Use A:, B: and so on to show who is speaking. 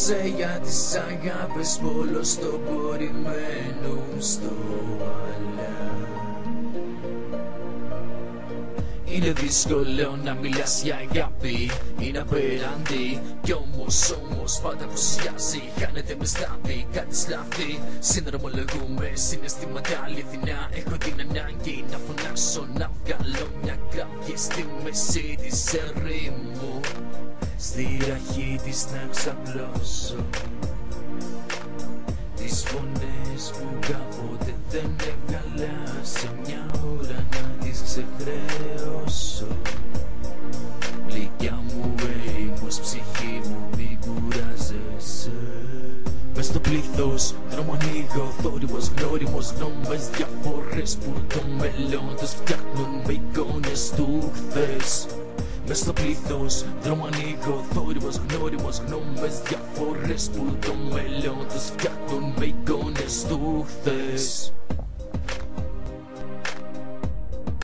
A: Σκέφτεσαι για τις αγάπες που όλο στο μπορεί μένουν στο αλλά. Είναι δύσκολο να μιλάς για αγάπη, είναι απέραντη. Κι όμως πάντα απουσιάζει, χάνεται με στάδι, κάτι σλάβει. Συνδρομολογούμε συναισθήματα αληθινά. Έχω την ανάγκη να φωνάξω, να βγάλω μια κραυγή στη μέση της ερήμου. Στη ραχή της να ξαπλώσω τις φωνές που κάποτε δεν έβγαλα. Σε μια ώρα να τις ξεχρεώσω. Γλυκιά μου έρημος, ψυχή μου μη κουράζεσαι. Μες στο πλήθος δρόμο ανοίγω, θόρυβος γνώριμος. Γνώμες διαφορές που το μέλλον τους φτιάχνουν με εικόνες του χθες. Μες στο πλήθος δρόμο ανοίγω, θόρυβος γνώριμος. Γνώμες διαφορές που το μέλλον τους φτιάχνουν με εικόνες του χθες.